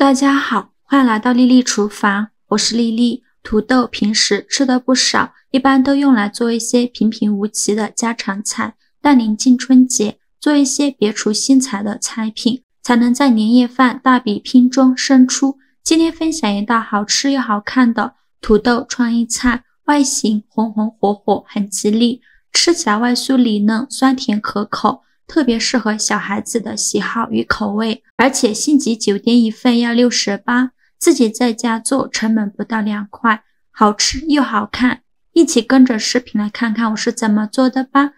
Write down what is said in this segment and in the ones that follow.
大家好，欢迎来到丽丽厨房，我是丽丽。土豆平时吃的不少，一般都用来做一些平平无奇的家常菜，但临近春节，做一些别出心裁的菜品，才能在年夜饭大比拼中胜出。今天分享一道好吃又好看的土豆创意菜，外形红红火火，很吉利，吃起来外酥里嫩，酸甜可口，特别适合小孩子的喜好与口味。而且星级酒店一份要68，自己在家做成本不到2块，好吃又好看。一起跟着视频来看看我是怎么做的吧。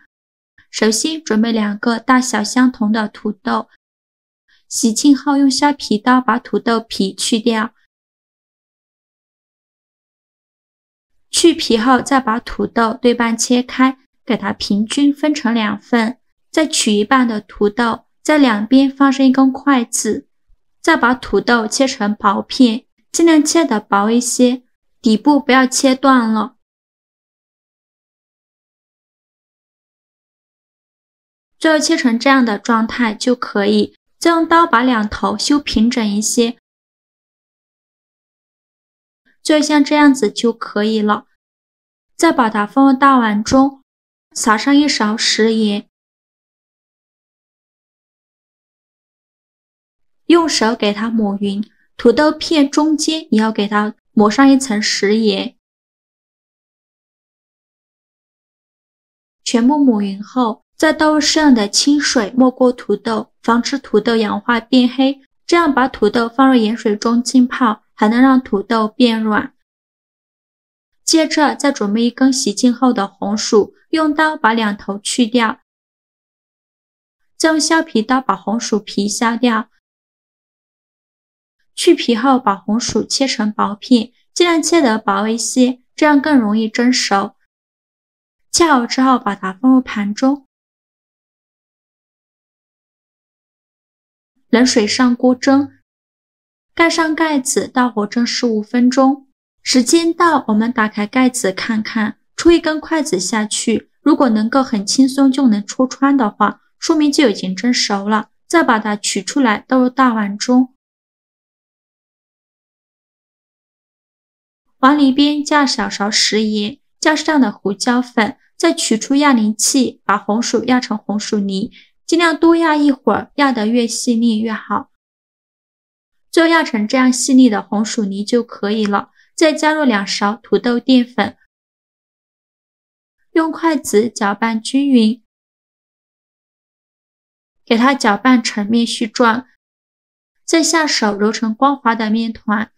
首先准备2个大小相同的土豆，洗净后用削皮刀把土豆皮去掉，去皮后再把土豆对半切开，给它平均分成2份，再取一半的土豆，在两边放上一根筷子，再把土豆切成薄片，尽量切得薄一些，底部不要切断了。最后切成这样的状态就可以，再用刀把两头修平整一些，最后像这样子就可以了。再把它放入大碗中，撒上1勺食盐，用手给它抹匀，土豆片中间也要给它抹上一层食盐。全部抹匀后，再倒入适量的清水没过土豆，防止土豆氧化变黑。这样把土豆放入盐水中浸泡，还能让土豆变软。接着再准备一根洗净后的红薯，用刀把两头去掉，再用削皮刀把红薯皮削掉。去皮后把红薯切成薄片，尽量切得薄一些，这样更容易蒸熟。切好之后把它放入盘中，冷水上锅蒸，盖上盖子，大火蒸15分钟。时间到，我们打开盖子看看，戳一根筷子下去，如果能够很轻松就能戳穿的话，说明就已经蒸熟了。再把它取出来倒入大碗中，往里边加小勺食盐，加适量的胡椒粉，再取出压凝器，把红薯压成红薯泥，尽量多压一会儿，压得越细腻越好。最后压成这样细腻的红薯泥就可以了。再加入2勺土豆淀粉，用筷子搅拌均匀，给它搅拌成面絮状，再下手揉成光滑的面团。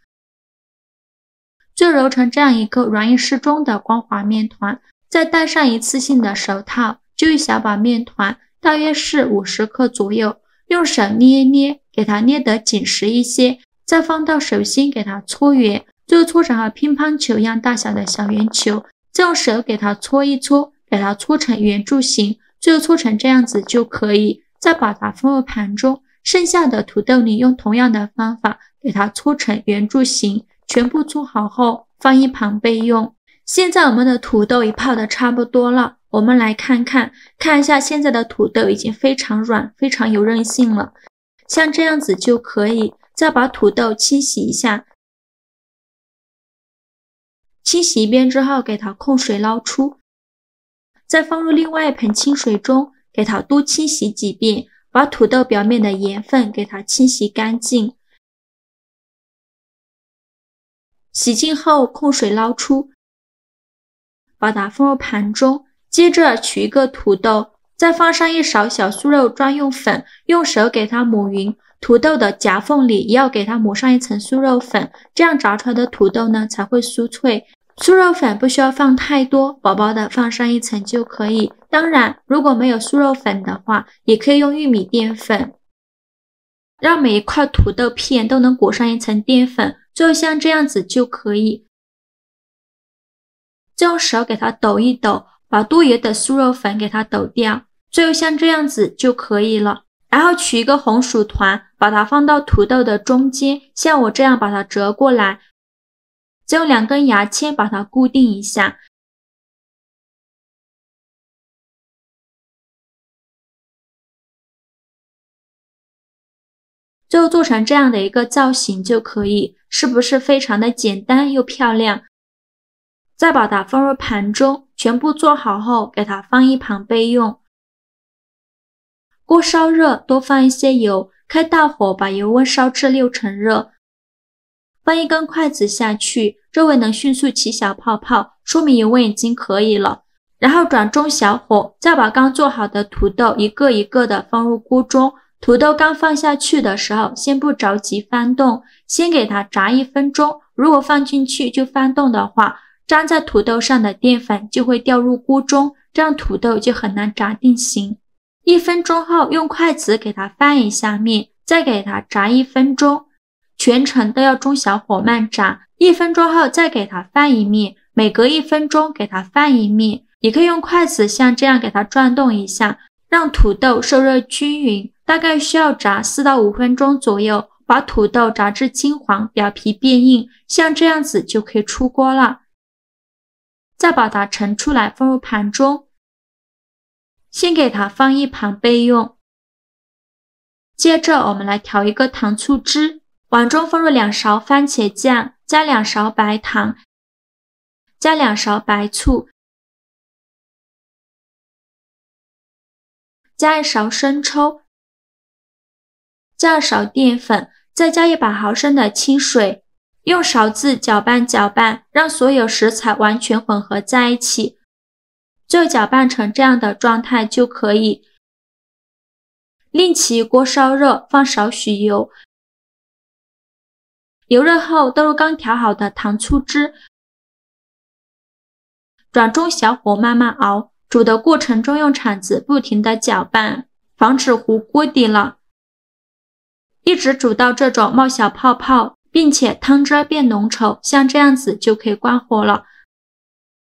最后揉成这样一个软硬适中的光滑面团，再戴上一次性的手套，就一小把面团，大约是50克左右，用手捏一捏，给它捏得紧实一些，再放到手心给它搓圆，最后搓成和乒乓球一样大小的小圆球，再用手给它搓一搓，给它搓成圆柱形，最后搓成这样子就可以。再把它放入盘中，剩下的土豆泥用同样的方法给它搓成圆柱形，全部搓好后放一旁备用。现在我们的土豆已泡得差不多了，我们来看一下现在的土豆已经非常软，非常有韧性了，像这样子就可以。再把土豆清洗一下，清洗一遍之后给它控水捞出，再放入另外一盆清水中，给它多清洗几遍，把土豆表面的盐分给它清洗干净。洗净后控水捞出，把它放入盘中，接着取一个土豆，再放上1勺小酥肉专用粉，用手给它抹匀，土豆的夹缝里也要给它抹上一层酥肉粉，这样炸出来的土豆呢才会酥脆。酥肉粉不需要放太多，薄薄的放上1层就可以。当然，如果没有酥肉粉的话，也可以用玉米淀粉，让每一块土豆片都能裹上一层淀粉，最后像这样子就可以。再用手给它抖一抖，把多余的酥肉粉给它抖掉，最后像这样子就可以了。然后取一个红薯团，把它放到土豆的中间，像我这样把它折过来，再用2根牙签把它固定一下。最后做成这样的一个造型就可以，是不是非常的简单又漂亮？再把它放入盘中，全部做好后给它放一旁备用。锅烧热，多放一些油，开大火把油温烧至6成热，放一根筷子下去，周围能迅速起小泡泡，说明油温已经可以了。然后转中小火，再把刚做好的土豆一个一个的放入锅中。土豆刚放下去的时候，先不着急翻动，先给它炸1分钟。如果放进去就翻动的话，粘在土豆上的淀粉就会掉入锅中，这样土豆就很难炸定型。1分钟后，用筷子给它翻一下面，再给它炸1分钟，全程都要中小火慢炸。1分钟后再给它翻一面，每隔1分钟给它翻一面。也可以用筷子像这样给它转动一下，让土豆受热均匀，大概需要炸4到5分钟左右，把土豆炸至金黄，表皮变硬，像这样子就可以出锅了。再把它盛出来放入盘中，先给它放一旁备用。接着我们来调一个糖醋汁，碗中放入2勺番茄酱，加2勺白糖，加2勺白醋，加1勺生抽，加2勺淀粉，再加100毫升的清水，用勺子搅拌搅拌，让所有食材完全混合在一起，最后搅拌成这样的状态就可以。另起锅烧热，放少许油，油热后倒入刚调好的糖醋汁，转中小火慢慢熬。煮的过程中用铲子不停地搅拌，防止糊锅底了。一直煮到这种冒小泡泡，并且汤汁变浓稠，像这样子就可以关火了。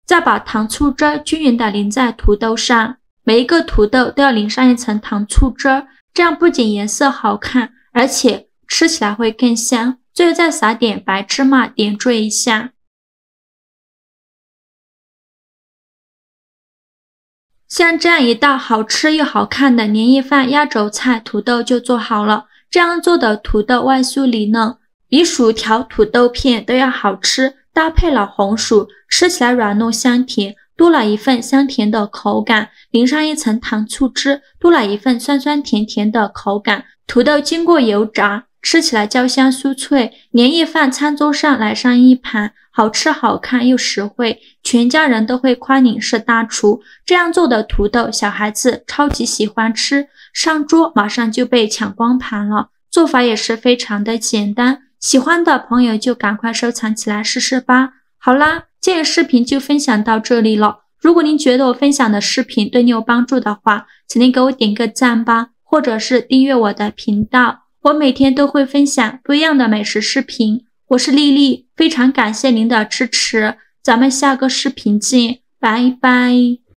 再把糖醋汁均匀地淋在土豆上，每一个土豆都要淋上一层糖醋汁，这样不仅颜色好看，而且吃起来会更香。最后再撒点白芝麻点缀一下。像这样一道好吃又好看的年夜饭压轴菜土豆就做好了。这样做的土豆外酥里嫩，比薯条、土豆片都要好吃，搭配了红薯，吃起来软糯香甜，多了一份香甜的口感。淋上一层糖醋汁，多了一份酸酸甜甜的口感。土豆经过油炸，吃起来焦香酥脆。年夜饭餐桌上来上一盘，好吃好看又实惠，全家人都会夸你是大厨。这样做的土豆小孩子超级喜欢吃，上桌马上就被抢光盘了。做法也是非常的简单，喜欢的朋友就赶快收藏起来试试吧。好啦，今日视频就分享到这里了。如果您觉得我分享的视频对你有帮助的话，请您给我点个赞吧，或者是订阅我的频道，我每天都会分享不一样的美食视频。我是丽丽，非常感谢您的支持，咱们下个视频见，拜拜。